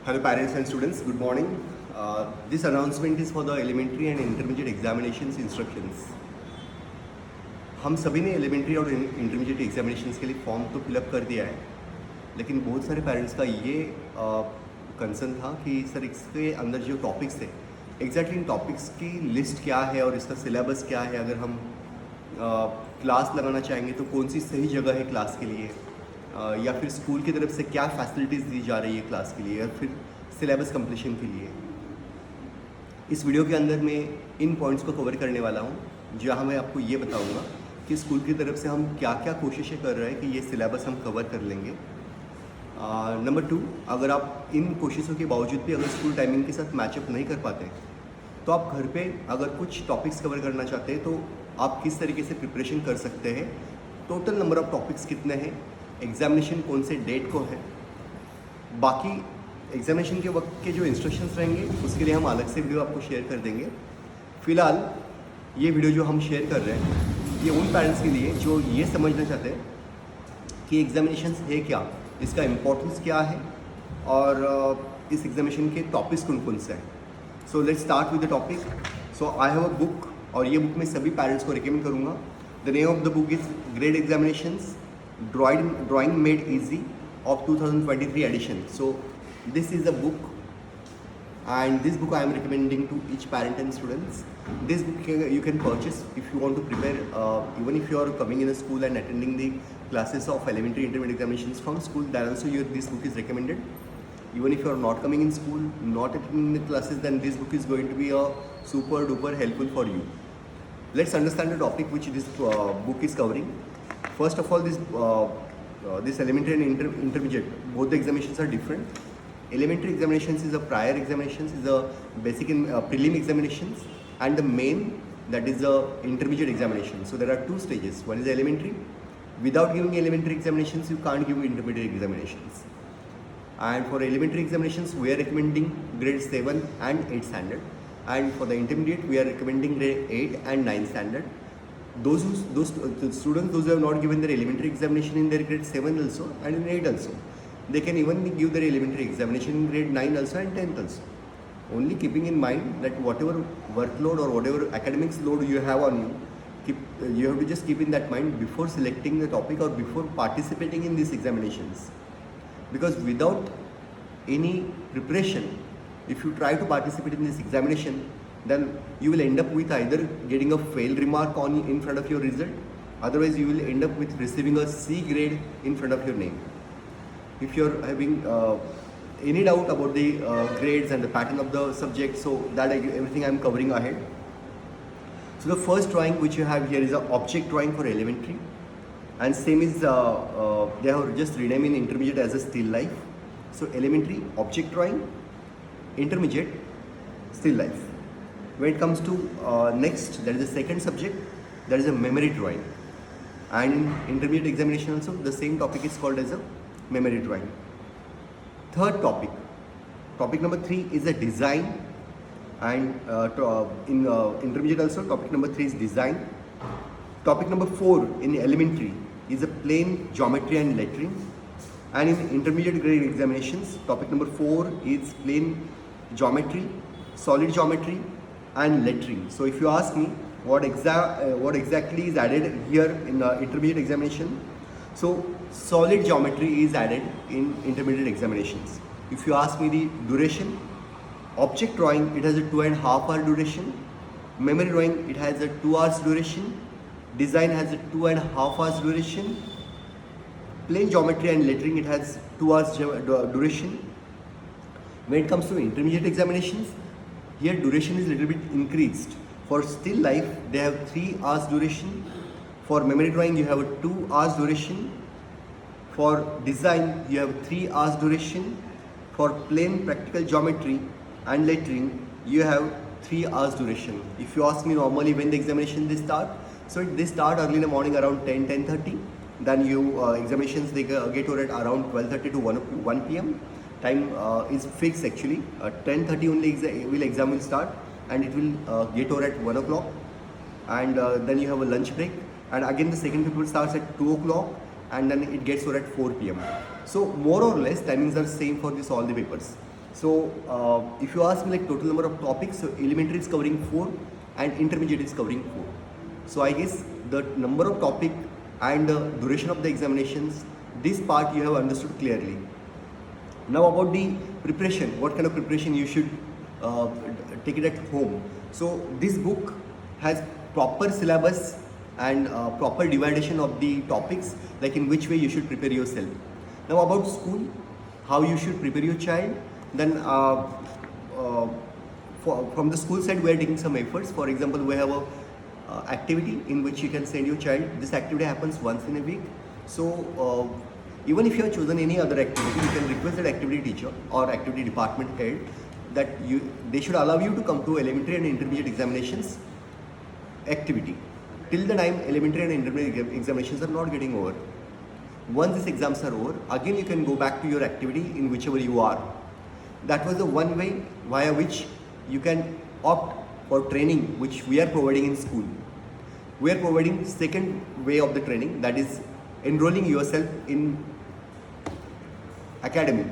Hello parents and students, good morning. This announcement is for the elementary and intermediate examinations instructions. हम सभी ने elementary और intermediate examinations के लिए form तो फिलअप कर दिया है, लेकिन बहुत सारे पेरेंट्स का ये कंसर्न था कि सर इसके अंदर जो टॉपिक्स थे एग्जैक्टली इन टॉपिक्स की लिस्ट क्या है और इसका सिलेबस क्या है, अगर हम क्लास लगाना चाहेंगे तो कौन सी सही जगह है क्लास के लिए, या फिर स्कूल की तरफ से क्या फैसिलिटीज़ दी जा रही है क्लास के लिए, या फिर सिलेबस कंप्लीशन के लिए। इस वीडियो के अंदर मैं इन पॉइंट्स को कवर करने वाला हूँ, जहाँ मैं आपको ये बताऊँगा कि स्कूल की तरफ से हम क्या क्या कोशिशें कर रहे हैं कि ये सिलेबस हम कवर कर लेंगे। नंबर 2, अगर आप इन कोशिशों के बावजूद भी अगर स्कूल टाइमिंग के साथ मैचअप नहीं कर पाते तो आप घर पे अगर कुछ टॉपिक्स कवर करना चाहते हैं तो आप किस तरीके से प्रिपरेशन कर सकते हैं, टोटल नंबर ऑफ टॉपिक्स कितने हैं, एग्जामिनेशन कौन से डेट को है, बाकी एग्जामिनेशन के वक्त के जो इंस्ट्रक्शंस रहेंगे उसके लिए हम अलग से वीडियो आपको शेयर कर देंगे। फ़िलहाल ये वीडियो जो हम शेयर कर रहे हैं ये उन पेरेंट्स के लिए जो ये समझना चाहते हैं कि एग्जामिनेशंस है क्या, इसका इम्पोर्टेंस क्या है और इस एग्जामिनेशन के टॉपिक्स कौन कौन से हैं। So let's start with the topic. So I have a book और ये बुक मैं सभी पेरेंट्स को रिकमेंड करूँगा। The name of the book is grade examinations drawing made easy of 2023 edition. So this is a book, and this book I am recommending to each parent and students. This book you can purchase if you want to prepare, even if you are coming in a school and attending the classes of elementary intermediate examinations from school, then also this book is recommended. Even if you are not coming in school, not attending the classes, then this book is going to be a super duper helpful for you. Let's understand the topic which this book is covering. First of all, this elementary and intermediate, both the examinations are different. Elementary examinations is a prior examinations, is a basic and prelim examinations, and the main, that is the intermediate examination. So there are two stages. One is the elementary. Without giving elementary examinations, you can't give intermediate examinations. And for elementary examinations, we are recommending grade 7 and 8 standard. And for the intermediate, we are recommending grade 8 and 9 standard. Those students who have not given their elementary examination in their grade 7 also and in 8 also, they can even give their elementary examination in grade 9 also and 10th also. Only keeping in mind that whatever workload or whatever academics load you have on you, you have to just keep in that mind before selecting the topic or before participating in these examinations. Because without any preparation, if you try to participate in this examination, then you will end up with either getting a failed remark in front of your result, otherwise you will end up with receiving a C grade in front of your name. If you are having any doubt about the grades and the pattern of the subject, so that everything I am covering ahead. So the first drawing which you have here is an object drawing for elementary, and same is they have just renamed in intermediate as a still life. So elementary object drawing, intermediate still life. When it comes to next, that is the second subject, that is a memory drawing, and in intermediate examination also the same topic is called as a memory drawing. Third topic number 3 is a design, and in intermediate also topic number 3 is design. Topic number 4 in elementary is a plain geometry and lettering, and in intermediate grade examinations topic number 4 is plain geometry, solid geometry and lettering. So if you ask me what exactly is added here in the intermediate examination, so solid geometry is added in intermediate examinations. If you ask me the duration, object drawing, it has a 2.5 hour duration, memory drawing, it has a 2 hours duration, design has a 2.5 hours duration, plain geometry and lettering, it has 2 hours duration. When it comes to intermediate examinations, here duration is a little bit increased. For still life, they have 3 hours duration. For memory drawing, you have a 2 hours duration. For design, you have 3 hours duration. For plain practical geometry and lettering, you have 3 hours duration. If you ask me normally when the examination they start, so they start early in the morning around 10:30. Then examinations they get over at around 12:30 to 1 p.m. Time is fixed actually. 10:30 only exam will start, and it will get over at 1 o'clock, and then you have a lunch break, and again the second paper starts at 2 o'clock, and then it gets over at 4 p.m. So more or less timings are same for this all the papers. So if you ask me like total number of topics, so elementary is covering 4 and intermediate is covering 4. So I guess the number of topic and the duration of the examinations, this part you have understood clearly. Now about the preparation, what kind of preparation you should take it at home. So this book has proper syllabus and proper division of the topics, like in which way you should prepare yourself. Now about school, how you should prepare your child. Then from the school side, we are taking some efforts. For example, we have a activity in which you can send your child. This activity happens once in a week. So even if you have chosen any other activity, you can request that activity teacher or activity department head that they should allow you to come to elementary and intermediate examinations activity till the time elementary and intermediate examinations are not getting over. Once these exams are over, again you can go back to your activity in whichever you are. That was the one way via which you can opt for training which we are providing in school. We are providing second way of the training, that is enrolling yourself in academy.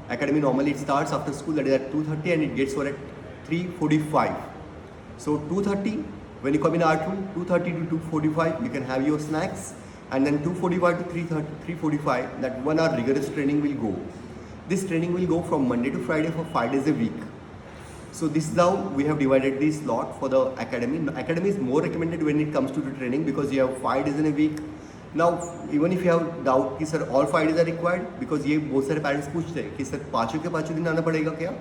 Academy normally it starts after school, that is at 2:30 and it gets over at 3:45. So 2:30 when you come in art room, 2:30 to 2:45 you can have your snacks, and then 2:45 to 3:45 that 1 hour rigorous training will go. This training will go from Monday to Friday for 5 days a week. So this is how we have divided this slot for the academy. Academy is more recommended when it comes to the training because you have 5 days in a week. Now even if you have doubt कि sir all 5 days are required, because ये बहुत सारे parents पूछते हैं कि sir पाँचों के पाँचों दिन आना पड़ेगा क्या?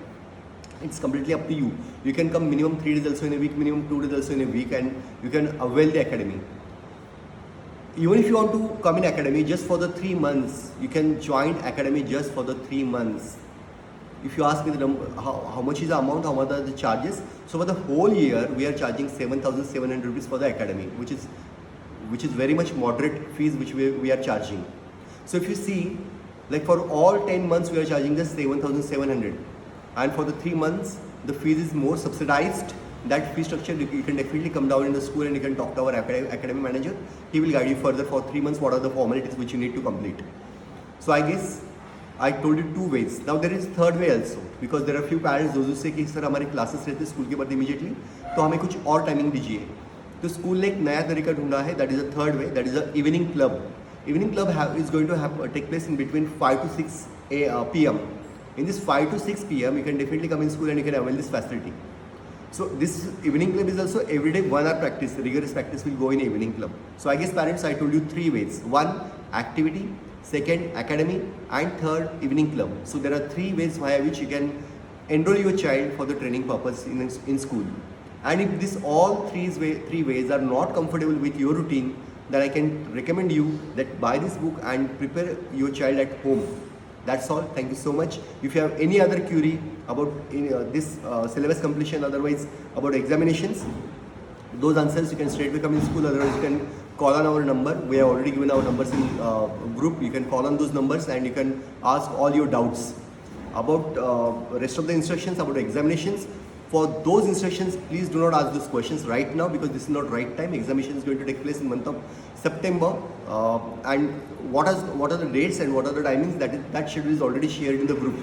It's completely up to you. You can come minimum 3 days also in a week, minimum 2 days also in a week, and you can avail the academy. Even if you want to come in academy just for the 3 months, you can join academy just for the 3 months. If you ask me how much is the amount, how much are the charges? So for the whole year, we are charging 7,700 rupees for the academy, which is very much moderate fees which we are charging. So if you see, like for all 10 months, we are charging just 7,700, and for the 3 months, the fees is more subsidized. That fee structure, you can definitely come down in the school and you can talk to our academy manager. He will guide you further for 3 months what are the formalities which you need to complete. So I guess I told you 2 ways. Now there is third way also, because there are few parents those who say कि sir हमारे classes रहते school के बाद immediately, तो हमें कुछ और timing दीजिए. तो स्कूल ने एक नया तरीका ढूंढा है, that is the third way, that is the evening club. Evening club is going to take place in between 5 to 6 p.m. In this 5 to 6 p.m. you can definitely come in school and you can avail this facility. So this evening club is also everyday 1 hour practice, rigorous practice will go in evening club. So I guess parents, I told you 3 ways. 1, activity. Second, academy. And third, evening club. So there are 3 ways via which you can enroll your child for the training purpose in school. And if this all 3 ways are not comfortable with your routine, then I can recommend you that buy this book and prepare your child at home. That's all. Thank you so much. If you have any other query about this syllabus completion, otherwise about examinations, those answers you can straightway come in school. Otherwise you can call on our number. We have already given our numbers in group. You can call on those numbers and you can ask all your doubts about rest of the instructions, about examinations. For those instructions, please do not ask those questions right now because this is not right time. Examination is going to take place in month of September, and what are the dates and what are the timings, that schedule is already shared in the group.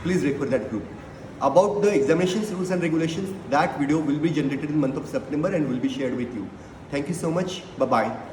Please refer that group. About the examinations rules and regulations, that video will be generated in month of September and will be shared with you. Thank you so much. Bye bye.